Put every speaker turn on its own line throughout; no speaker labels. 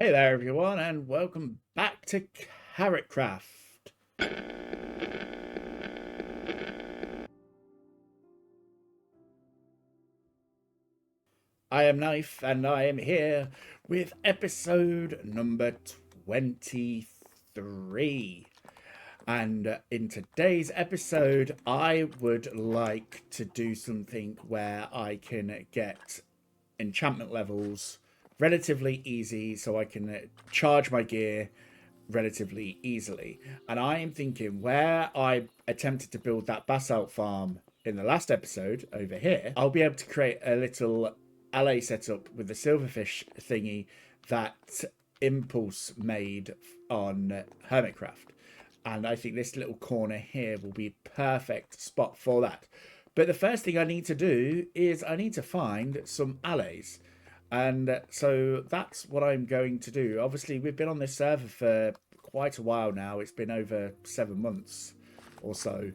Hey there everyone and welcome back to KarotKraft. I am Nythe and I am here with episode number 23. And in today's episode, I would like to do something where I can get enchantment levels relatively easy so I can charge my gear relatively easily. And I am thinking where I attempted to build that basalt farm in the last episode over here, I'll be able to create a little alley setup with the silverfish thingy that Impulse made on Hermitcraft. And I think this little corner here will be a perfect spot for that. But the first thing I need to do is I need to find some allays. And so that's what I'm going to do. Obviously, we've been on this server for quite a while now. It's been over 7 months or so.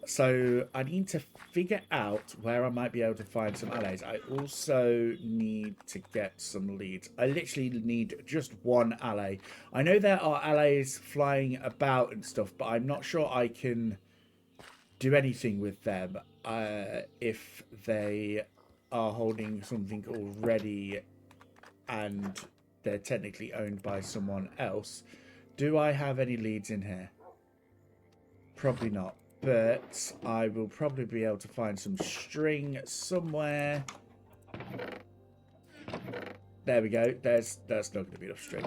So I need to figure out where I might be able to find some allays. I also need to get some leads. I literally need just one allay. I know there are allays flying about and stuff, but I'm not sure I can do anything with them if they are holding something already and they're technically owned by someone else. Do I have any leads in here? Probably not, but I will probably be able to find some string somewhere. There we go. That's not going to be enough string.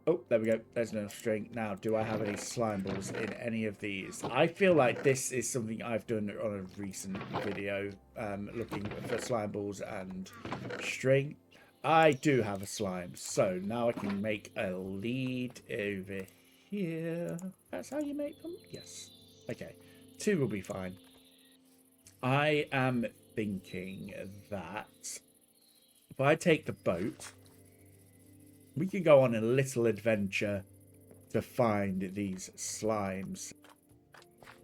Oh, there we go. There's enough string. Now, do I have any slime balls in any of these? I feel like this is something I've done on a recent video, looking for slime balls and string. I do have a slime, so now I can make a lead over here. That's how you make them? Yes. Okay. 2 will be fine. I am thinking that if I take the boat, we can go on a little adventure to find these slimes.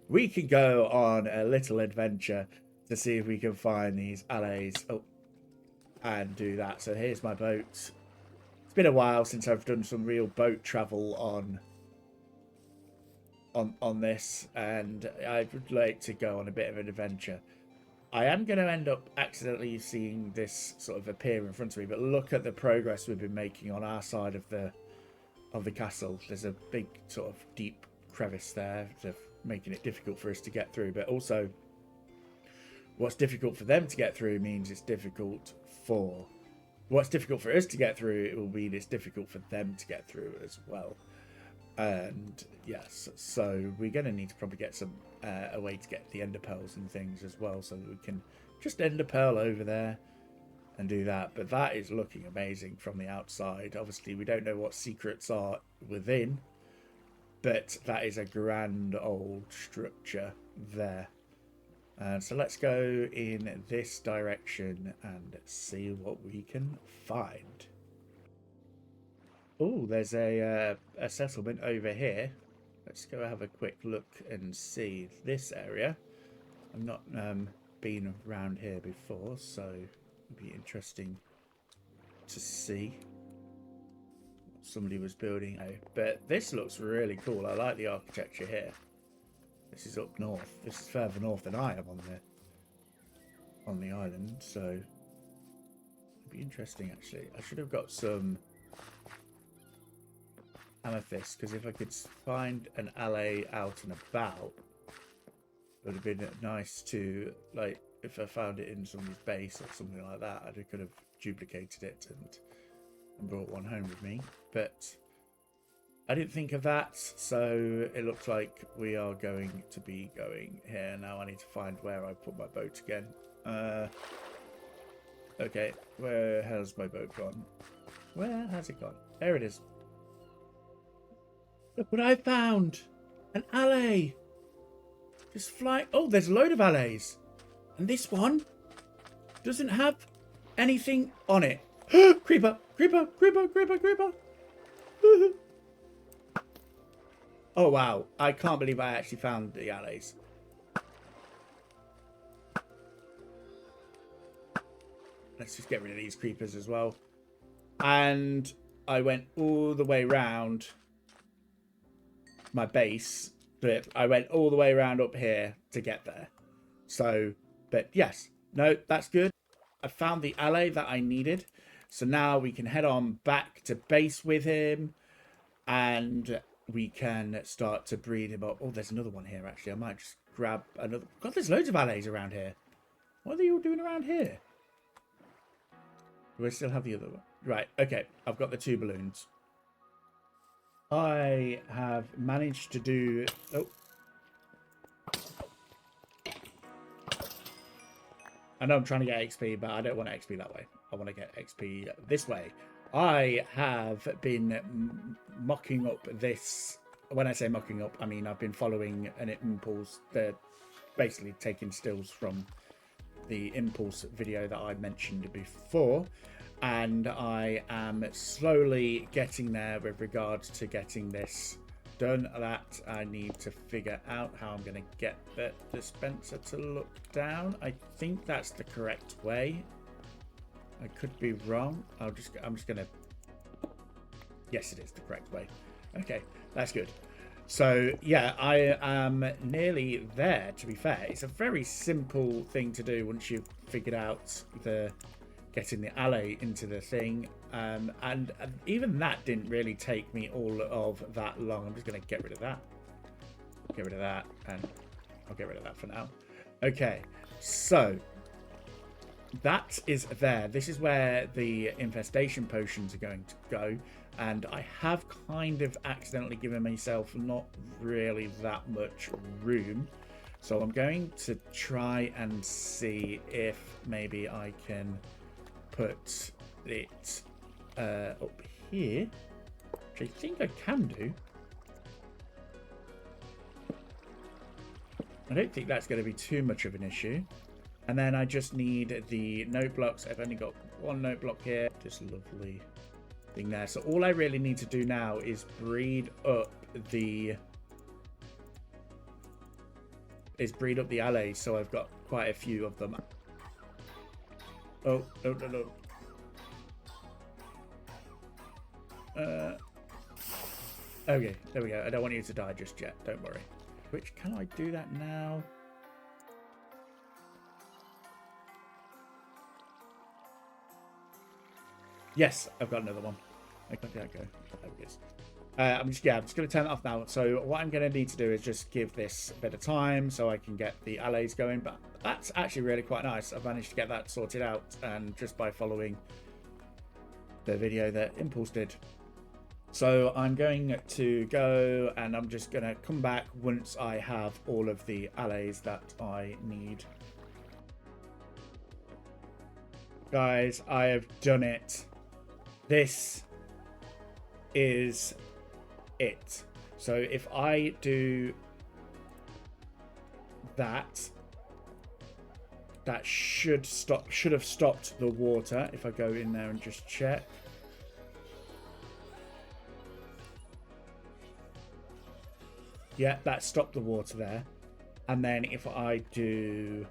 We can go on a little adventure to see if we can find these allays. Oh, and do that. So here's my boat. It's been a while since I've done some real boat travel on this, and I would like to go on a bit of an adventure. I am going to end up accidentally seeing this sort of appear in front of me, but look at the progress we've been making on our side of the castle. There's a big sort of deep crevice there, making it difficult for us to get through, but also what's difficult for them to get through means it's difficult for what's difficult for us to get through. It will mean it's difficult for them to get through as well. And yes, so we're going to need to probably get some a way to get the ender pearls and things as well, so that we can just ender pearl over there and do that. But that is looking amazing from the outside. Obviously, we don't know what secrets are within, but that is a grand old structure there. So let's go in this direction and see what we can find. Oh, there's a settlement over here. Let's go have a quick look and see this area. I've not been around here before, so it'd be interesting to see what somebody was building. But this looks really cool. I like the architecture here. This is up north. This is further north than I am on the island, so it'd be interesting actually. I should have got some amethyst, because if I could find an allay out and about, it would have been nice to, like, if I found it in somebody's base or something like that, I could have duplicated it and brought one home with me. But I didn't think of that, so it looks like we are going to be going here. Now I need to find where I put my boat again. Okay, where has my boat gone? Where has it gone? There it is. Look what I found! An allay! Just fly. Oh, there's a load of allays. And this one doesn't have anything on it. Creeper! Creeper! Creeper! Creeper! Creeper! Oh, wow. I can't believe I actually found the allays. Let's just get rid of these creepers as well. And I went all the way round my base. I went all the way around up here to get there. So, but yes, no, that's good. I found the alley that I needed. So now we can head on back to base with him and we can start to breed him up. Oh, there's another one here, actually. I might just grab another. God, there's loads of allays around here. What are they all doing around here? Do I still have the other one? Right, okay. I've got the 2 balloons. I have managed to do... Oh. I know I'm trying to get XP, but I don't want XP that way. I want to get XP this way. I have been mocking up this. When I say mocking up, I mean I've been following an Impulse. They're basically taking stills from the Impulse video that I mentioned before. And I am slowly getting there with regards to getting this done. That I need to figure out how I'm going to get the dispenser to look down. I think that's the correct way. I could be wrong. I'm just going to... Yes, it is the correct way. Okay, that's good. So, yeah, I am nearly there, to be fair. It's a very simple thing to do once you've figured out getting the alley into the thing. And even that didn't really take me all of that long. I'm just going to get rid of that. Get rid of that. And I'll get rid of that for now. Okay, so that is there. This is where the infestation potions are going to go. And I have kind of accidentally given myself not really that much room. So I'm going to try and see if maybe I can put it up here, which I think I can do. I don't think that's going to be too much of an issue. And then I just need the note blocks. I've only got 1 note block here. Just lovely thing there. So all I really need to do now is breed up the allays. So I've got quite a few of them. Oh, no. Okay, there we go. I don't want you to die just yet. Don't worry. Which, can I do that now? Yes, I've got another one. Okay, there we go. There it is. I'm just going to turn it off now. So what I'm going to need to do is just give this a bit of time so I can get the allays going. But that's actually really quite nice. I've managed to get that sorted out, and just by following the video that Impulse did. So I'm going to go, and I'm just going to come back once I have all of the allays that I need. Guys, I have done it. This is it. So if I do that, that should have stopped the water. If I go in there and just check. Yeah, that stopped the water there. And then if I do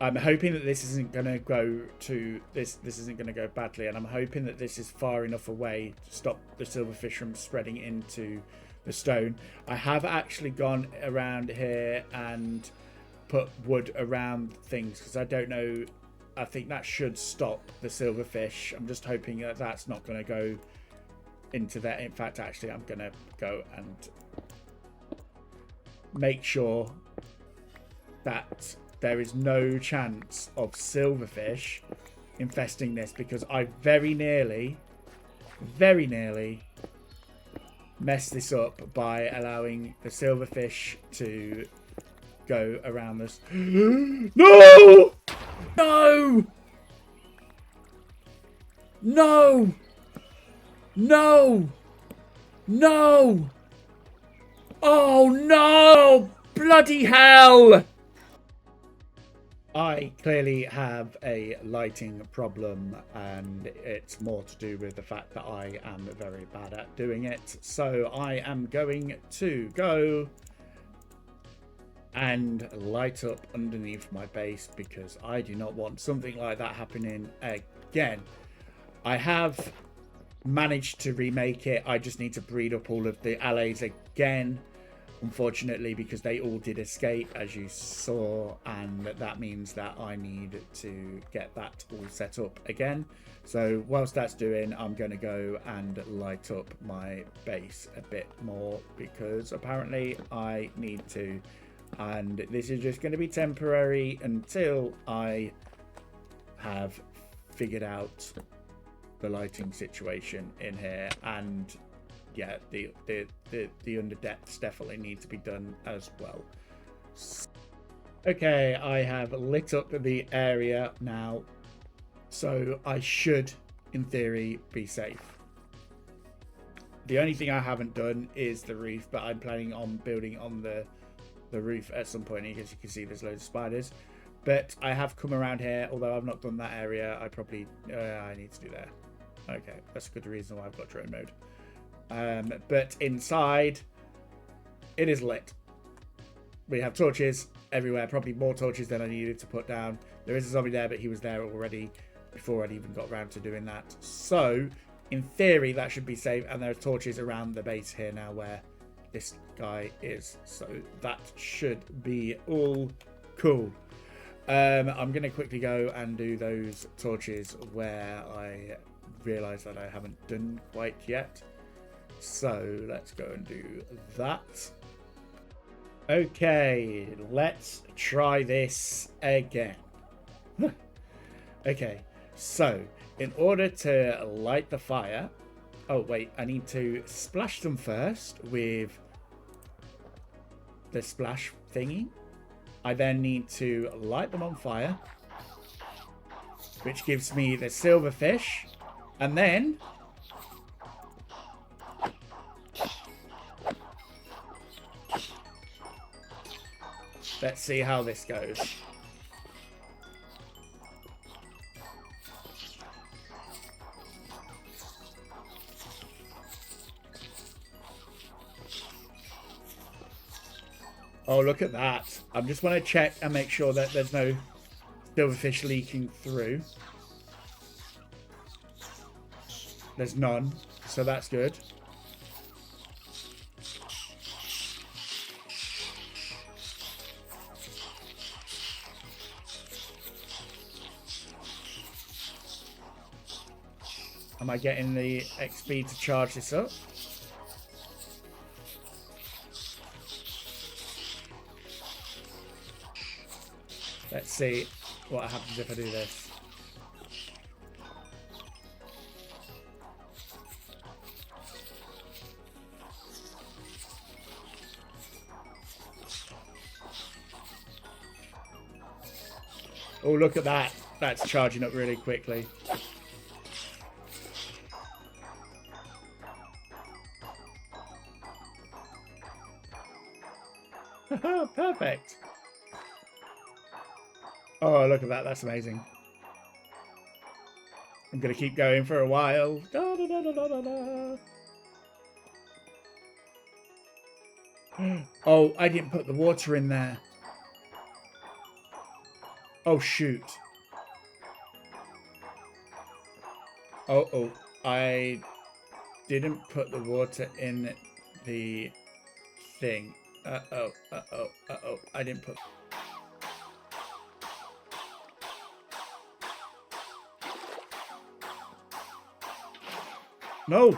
I'm hoping that this isn't going to go to this isn't going to go badly, and I'm hoping that this is far enough away to stop the silverfish from spreading into the stone. I have actually gone around here and put wood around things because I don't know. I think that should stop the silverfish. I'm just hoping that that's not going to go into there. In fact, actually, I'm going to go and make sure that there is no chance of silverfish infesting this, because I very nearly messed this up by allowing the silverfish to go around this. No! No! No! No! No! Oh no! Bloody hell! I clearly have a lighting problem, and it's more to do with the fact that I am very bad at doing it. So I am going to go and light up underneath my base, because I do not want something like that happening again. I have managed to remake it. I just need to breed up all of the allays again, unfortunately, because they all did escape, as you saw, and that means that I need to get that all set up again. So whilst that's doing, I'm going to go and light up my base a bit more, because apparently I need to, and this is just going to be temporary until I have figured out the lighting situation in here. And yeah, the under depths definitely need to be done as well. Okay, I have lit up the area now, so I should in theory be safe. The only thing I haven't done is the roof, but I'm planning on building on the roof at some point. As you can see, there's loads of spiders, but I have come around here. Although I've not done that area, I probably I need to do there. Okay, that's a good reason why I've got drone mode. But inside, it is lit. We have torches everywhere, probably more torches than I needed to put down. There is a zombie there, but he was there already before I'd even got around to doing that. So, in theory, that should be safe. And there are torches around the base here now where this guy is. So, that should be all cool. I'm going to quickly go and do those torches where I realise that I haven't done quite yet. So let's go and do that. Okay, let's try this again. Okay, so in order to light the fire, oh wait, I need to splash them first with the splash thingy. I then need to light them on fire, which gives me the silverfish. And then let's see how this goes. Oh, look at that. I just want to check and make sure that there's no silverfish leaking through. There's none, so that's good. Am I getting the XP to charge this up? Let's see what happens if I do this. Oh, look at that. That's charging up really quickly. Perfect. Oh, look at that. That's amazing. I'm going to keep going for a while. Da, da, da, da, da, da. Oh, I didn't put the water in there. Oh, shoot. Oh, I didn't put the water in the thing. Uh-oh. I didn't put... No!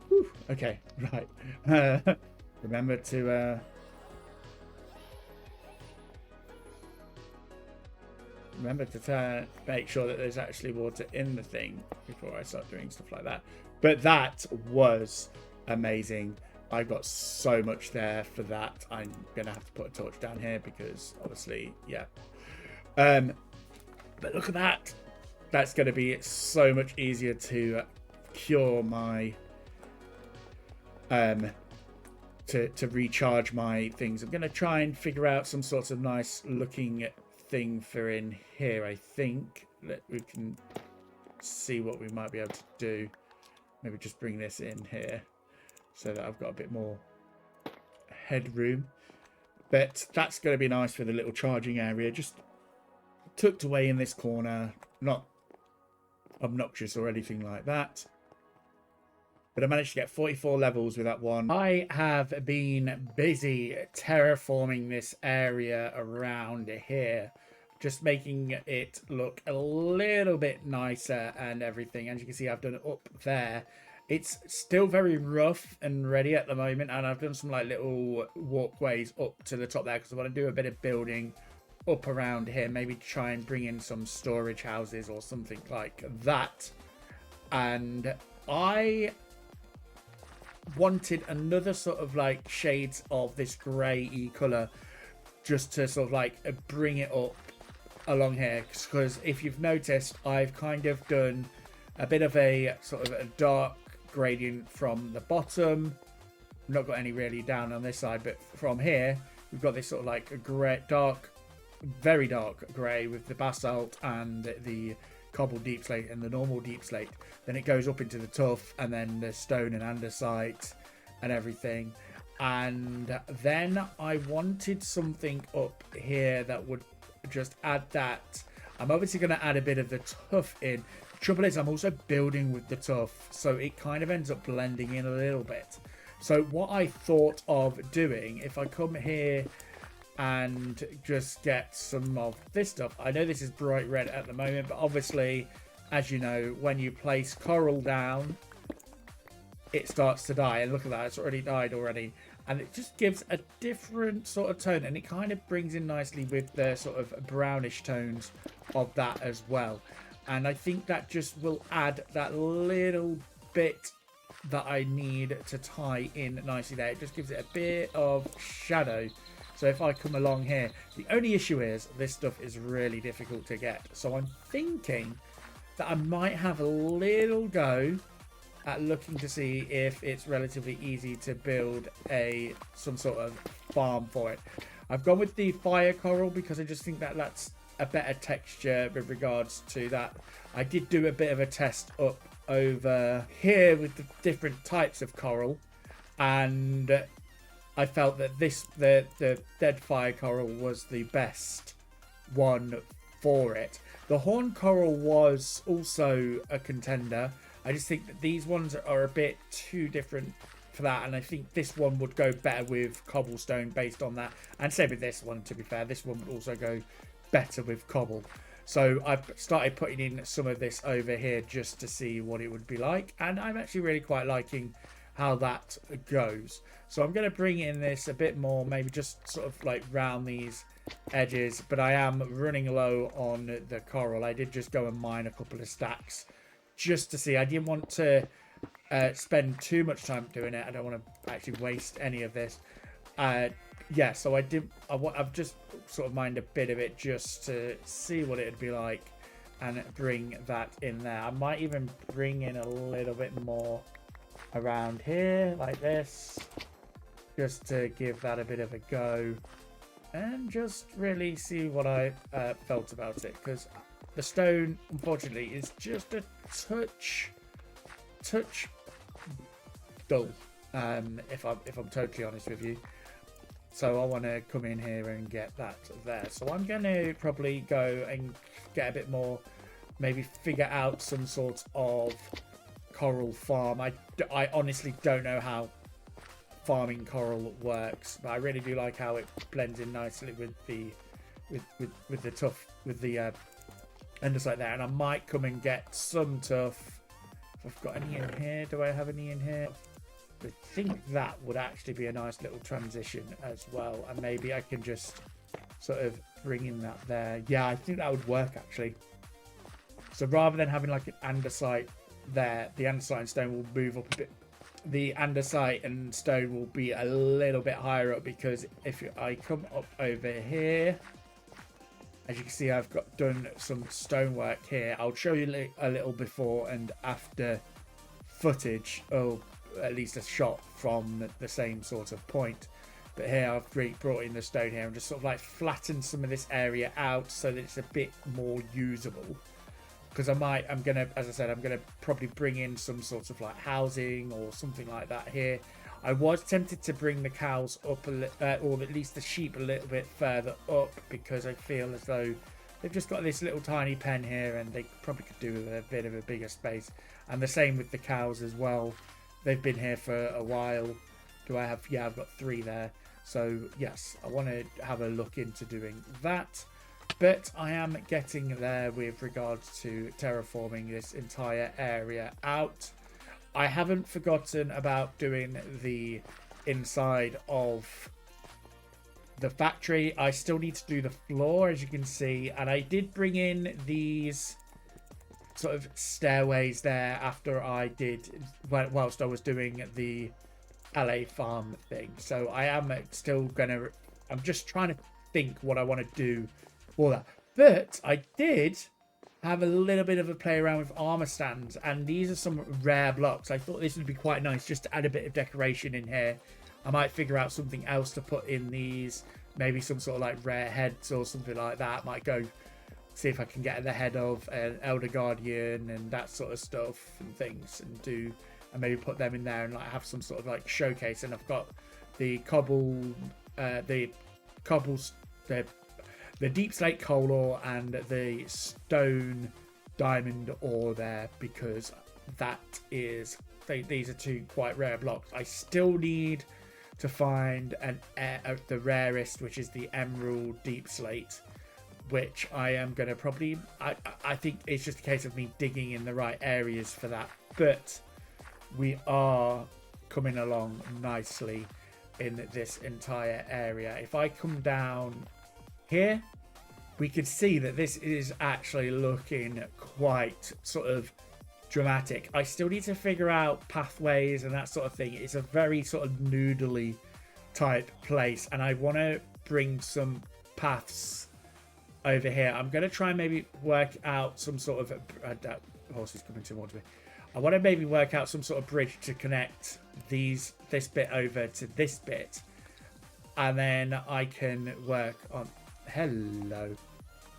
Whew. Okay, right. Remember to... Remember to make sure that there's actually water in the thing before I start doing stuff like that. But that was amazing. I got so much there for that. I'm going to have to put a torch down here because obviously, yeah. But look at that. That's going to be so much easier to cure my... to recharge my things. I'm going to try and figure out some sort of nice looking thing for in here. I think that we can see what we might be able to do. Maybe just bring this in here. so that I've got a bit more headroom. But that's going to be nice for the little charging area, just tucked away in this corner, not obnoxious or anything like that. But I managed to get 44 levels with that one. I have been busy terraforming this area around here, just making it look a little bit nicer and everything. As you can see, I've done it up there. It's still very rough and ready at the moment, and I've done some like little walkways up to the top there because I want to do a bit of building up around here, maybe try and bring in some storage houses or something like that. And I wanted another sort of like shades of this grey color just to sort of like bring it up along here, because if you've noticed, I've kind of done a bit of a sort of a dark gradient from the bottom. Not got any really down on this side, but from here we've got this sort of like a grey, dark, very dark grey with the basalt and the cobble deep slate and the normal deep slate. Then it goes up into the tuff and then the stone and andesite and everything. And then I wanted something up here that would just add that. I'm obviously going to add a bit of the tuff in. The trouble is I'm also building with the tuff, so it kind of ends up blending in a little bit. So what I thought of doing, if I come here and just get some of this stuff. I know this is bright red at the moment, but obviously, as you know, when you place coral down, it starts to die. And look at that, it's already died already. And it just gives a different sort of tone, and it kind of brings in nicely with the sort of brownish tones of that as well. And I think that just will add that little bit that I need to tie in nicely there. It just gives it a bit of shadow. So if I come along here, the only issue is this stuff is really difficult to get. So I'm thinking that I might have a little go at looking to see if it's relatively easy to build some sort of farm for it. I've gone with the fire coral because I just think that that's a better texture with regards to that. I did do a bit of a test up over here with the different types of coral, and I felt that the dead fire coral was the best one for it. The horn coral was also a contender. I just think that these ones are a bit too different for that, and I think this one would go better with cobblestone based on that. And same with this one, to be fair. This one would also go better with cobble. So I've started putting in some of this over here just to see what it would be like, and I'm actually really quite liking how that goes. So I'm going to bring in this a bit more, maybe just sort of like round these edges, but I am running low on the coral. I did just go and mine a couple of stacks just to see. I didn't want to spend too much time doing it. I don't want to actually waste any of this. Yeah, so I've just sort of mined a bit of it just to see what it'd be like and bring that in there. I might even bring in a little bit more around here like this, just to give that a bit of a go and just really see what I felt about it, because the stone unfortunately is just a touch dull, if I'm totally honest with you. So I want to come in here and get that there. So I'm going to probably go and get a bit more, maybe figure out some sort of coral farm. I honestly don't know how farming coral works, but I really do like how it blends in nicely with the the tuff, with the andesite there. And I might come and get some tuff. If I've got any in here, do I have any in here? I think that would actually be a nice little transition as well, and maybe I can just sort of bring in that there. Yeah, I think that would work actually. So rather than having like an andesite there, the andesite and stone will move up a bit. The andesite and stone will be a little bit higher up, because if I come up over here, as you can see, I've done some stonework here. I'll show you a little before and after footage, or at least a shot from the same sort of point. But here I've brought in the stone here and just sort of like flattened some of this area out so that it's a bit more usable. Because I'm gonna, as I said, I'm gonna probably bring in some sorts of like housing or something like that here. I was tempted to bring the cows up or at least the sheep a little bit further up, because I feel as though they've just got this little tiny pen here and they probably could do with a bit of a bigger space. And the same with the cows as well. They've been here for a while. Do I have... yeah, I've got 3 there. So yes, I want to have a look into doing that. But I am getting there with regards to terraforming this entire area out. I haven't forgotten about doing the inside of the factory. I still need to do the floor, as you can see. And I did bring in these sort of stairways there after I did, whilst I was doing the ALLAY farm thing. So I am still going to... I'm just trying to think what I want to do for that. But I did have a little bit of a play around with armor stands, and these are some rare blocks. I thought this would be quite nice just to add a bit of decoration in here. I might figure out something else to put in these, maybe some sort of like rare heads or something like that. Might go see if I can get the head of an Elder Guardian and that sort of stuff and things, and maybe put them in there and like have some sort of like showcase. And I've got the the deep slate coal ore and the stone diamond ore there, because these are 2 quite rare blocks. I still need to find the rarest, which is the emerald deep slate, which I am going to probably... I think it's just a case of me digging in the right areas for that. But we are coming along nicely in this entire area. If I come down here, we can see that this is actually looking quite sort of dramatic. I still need to figure out pathways and that sort of thing. It's a very sort of noodly type place, and I want to bring some paths over here. I'm going to try and maybe work out some sort of... horse is coming towards me. I want to maybe work out some sort of bridge to connect this bit over to this bit, and then I can work on... Hello.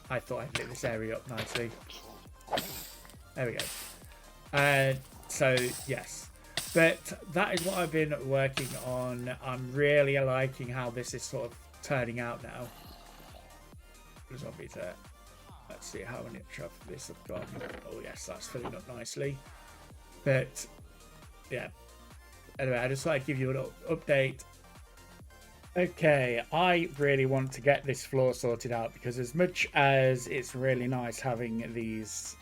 I thought I'd lit this area up nicely. There we go. So, yes. But that is what I've been working on. I'm really liking how this is sort of turning out now. Zombies there. Let's see how much of this I've got. Oh, yes, that's filling up nicely. But, yeah. Anyway, I just thought I'd give you an update. Okay, I really want to get this floor sorted out, because as much as it's really nice having these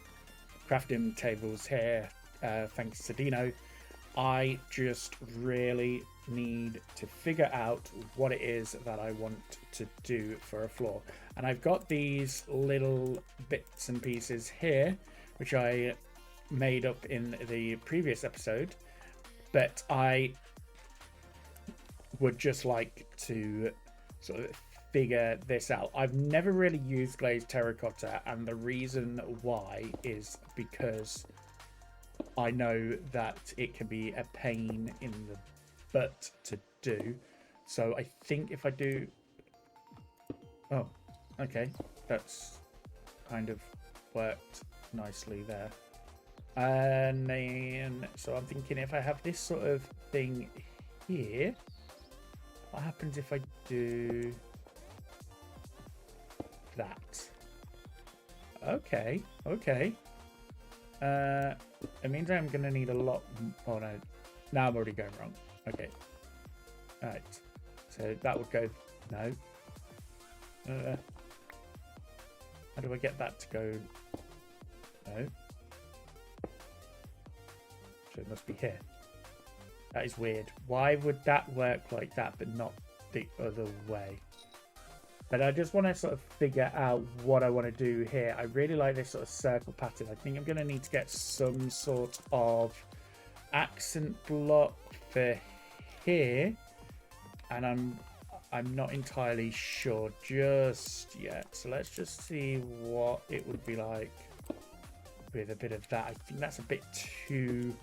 crafting tables here, thanks to Dino, I just really need to figure out what it is that I want to do for a floor. And I've got these little bits and pieces here, which I made up in the previous episode, but I would just like to sort of figure this out. I've never really used glazed terracotta, and the reason why is because I know that it can be a pain in the butt to do. So I think if I do... Oh, okay. That's kind of worked nicely there. And then, so I'm thinking if I have this sort of thing here, what happens if I do that? Okay, okay. It means I'm going to need a lot... Oh, no. Now I'm already going wrong. Okay. Alright. So that would go... No. How do I get that to go? No. So it must be here. That is weird. Why would that work like that, but not the other way? But I just want to sort of figure out what I want to do here. I really like this sort of circle pattern. I think I'm going to need to get some sort of accent block for here. And I'm not entirely sure just yet. So let's just see what it would be like with a bit of that. I think that's a bit too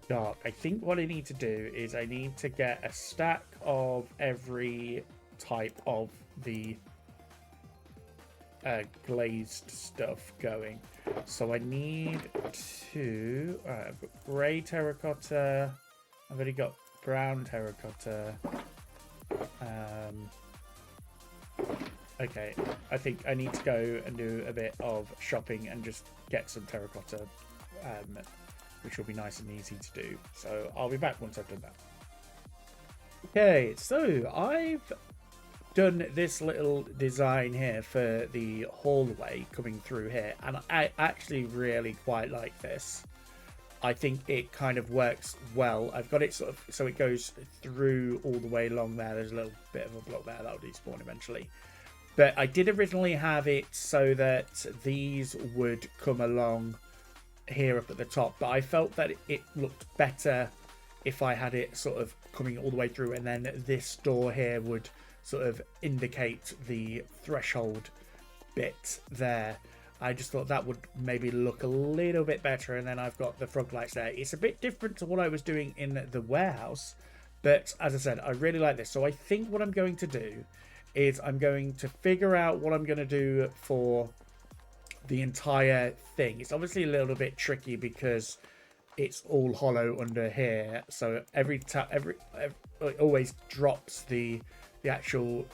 dark. I think what I need to do is I need to get a stack of every type of the glazed stuff going. So I need to... I've got grey terracotta. I've already got brown terracotta. Okay, I think I need to go and do a bit of shopping and just get some terracotta, which will be nice and easy to do. So I'll be back once I've done that. Okay, so I've done this little design here for the hallway coming through here, and I actually really quite like this. I think it kind of works well. I've got it sort of so it goes through all the way along there. There's a little bit of a block there that'll despawn eventually. But I did originally have it so that these would come along here up at the top. But I felt that it looked better if I had it sort of coming all the way through. And then this door here would sort of indicate the threshold bit there. I just thought that would maybe look a little bit better. And then I've got the frog lights there. It's a bit different to what I was doing in the warehouse. But as I said, I really like this. So I think what I'm going to do is I'm going to figure out what I'm going to do for the entire thing. It's obviously a little bit tricky because it's all hollow under here. So every it always drops the actual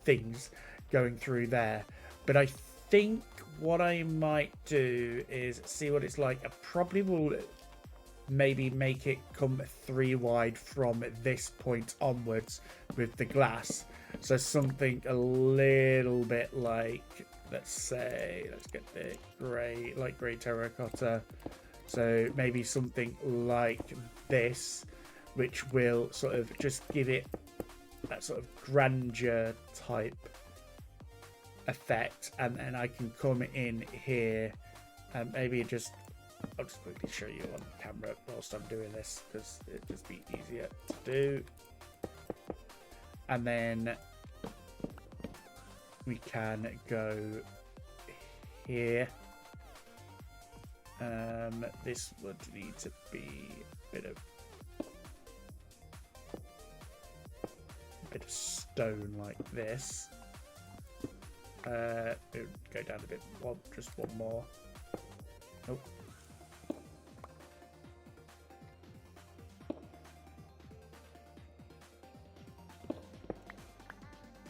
things going through there. But I think what I might do is see what it's like. I probably will maybe make it come 3 wide from this point onwards with the glass. So something a little bit like, let's say, let's get the grey, light grey terracotta. So maybe something like this, which will sort of just give it that sort of grandeur type effect. And then I can come in here and maybe just, I'll just quickly show you on camera whilst I'm doing this because it'd just be easier to do. And then we can go here. This would need to be a bit of stone like this. It would go down a bit, just one more. Nope.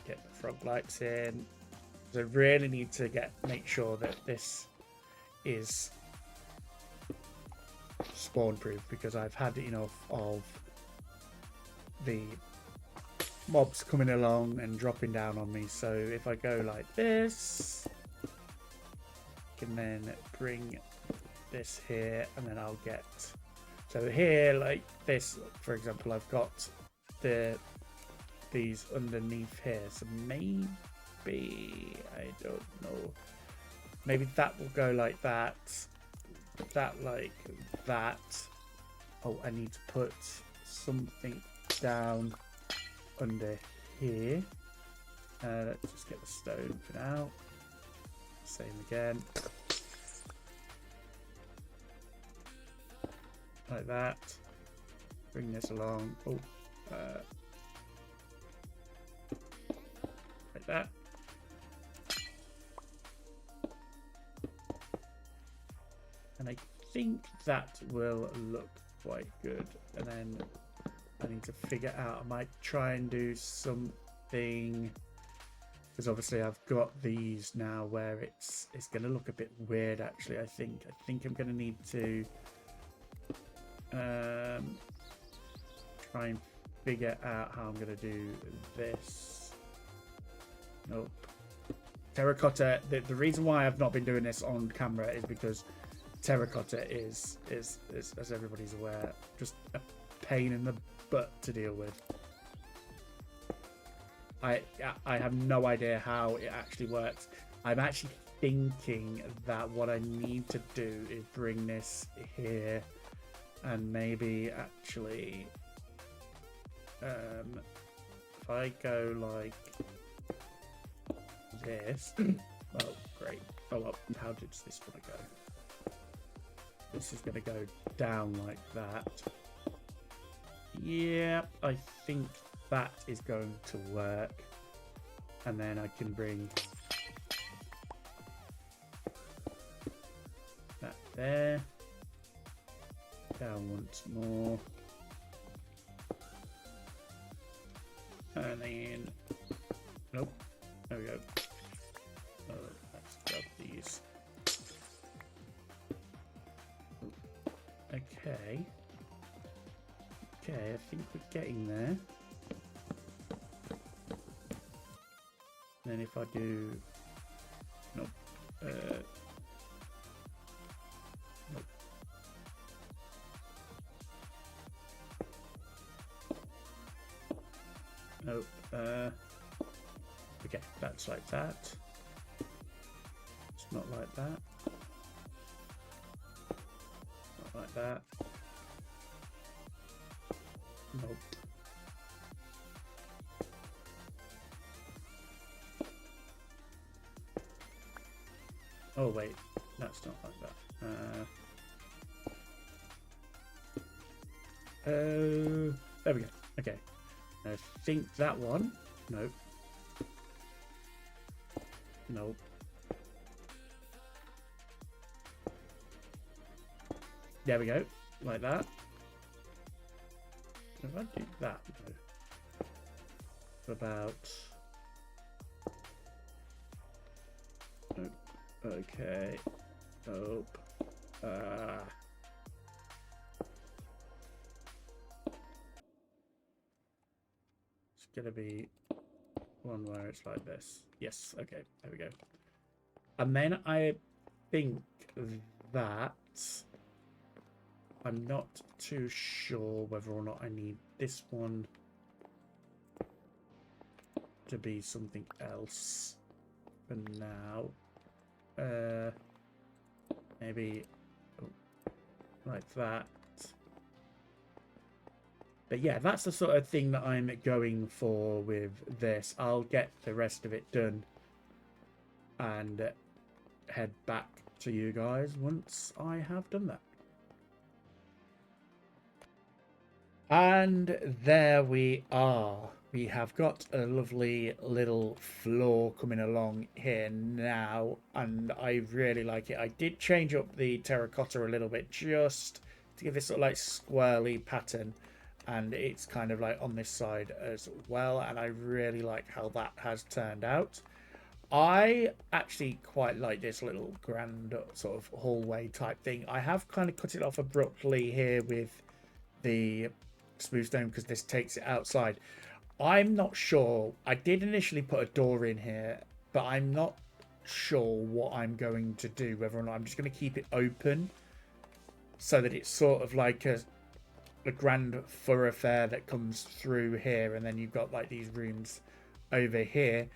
Get the frog lights in. So I really need to make sure that this is spawn proof because I've had enough of the mobs coming along and dropping down on me. So if I go like this, I can then bring this here and then I'll get, so here like this for example, I've got these underneath here, so maybe I don't know, maybe that will go like that like that. Oh, I need to put something down under here. Let's just get the stone for now. Same again. Like that. Bring this along. Oh, like that. And I think that will look quite good. And then I need to figure out, I might try and do something, because obviously I've got these now where it's going to look a bit weird actually. I think I'm going to need to try and figure out how I'm going to do this. Nope. Terracotta, the reason why I've not been doing this on camera is because terracotta is as everybody's aware, just a pain in the butt to deal with. I have no idea how it actually works. I'm actually thinking that what I need to do is bring this here and maybe actually if I go like this. Oh great. Oh well, how did this one go? This is going to go down like that. Yeah, I think that is going to work. And then I can bring that there. Down once more. And then, nope, there we go. Let's grab these. Okay. Okay, I think we're getting there. Then if I do, nope, nope. Nope. Okay, that's like that. It's not like that. Not like that. Nope. Oh wait, that's not like that. Oh, there we go. Okay. I think that one. Nope. Nope. There we go. Like that. If I do that, no. About. Nope. Okay. Nope. It's gonna be one where it's like this. Yes. Okay. There we go. And then I think that I'm not too sure whether or not I need this one to be something else for now. Maybe like that. But yeah, that's the sort of thing that I'm going for with this. I'll get the rest of it done and head back to you guys once I have done that. And there we are. We have got a lovely little floor coming along here now, and I really like it. I did change up the terracotta a little bit just to give this sort of like squirrely pattern, and it's kind of like on this side as well, and I really like how that has turned out. I actually quite like this little grand sort of hallway type thing. I have kind of cut it off abruptly here with the smooth stone because this takes it outside. I'm not sure. I did initially put a door in here, but I'm not sure what I'm going to do, whether or not I'm just going to keep it open so that it's sort of like a grand thoroughfare that comes through here, and then you've got like these rooms over here.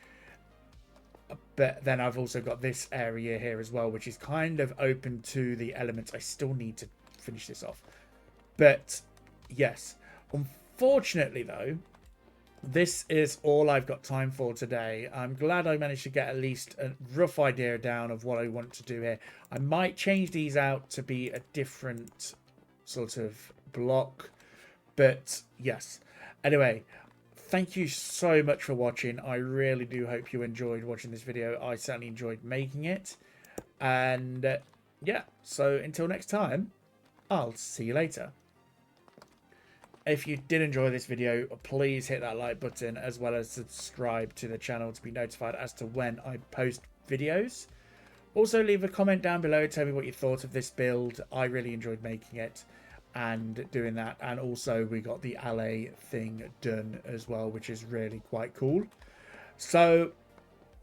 But then I've also got this area here as well, which is kind of open to the elements. I still need to finish this off. But yes, unfortunately though, this is all I've got time for today. I'm glad I managed to get at least a rough idea down of what I want to do here. I might change these out to be a different sort of block. But yes. Anyway, thank you so much for watching. I really do hope you enjoyed watching this video. I certainly enjoyed making it. And yeah, so until next time, I'll see you later. If you did enjoy this video, please hit that like button as well as subscribe to the channel to be notified as to when I post videos. Also leave a comment down below, tell me what you thought of this build. I really enjoyed making it and doing that. And also we got the ALLAY thing done as well, which is really quite cool. So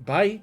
bye.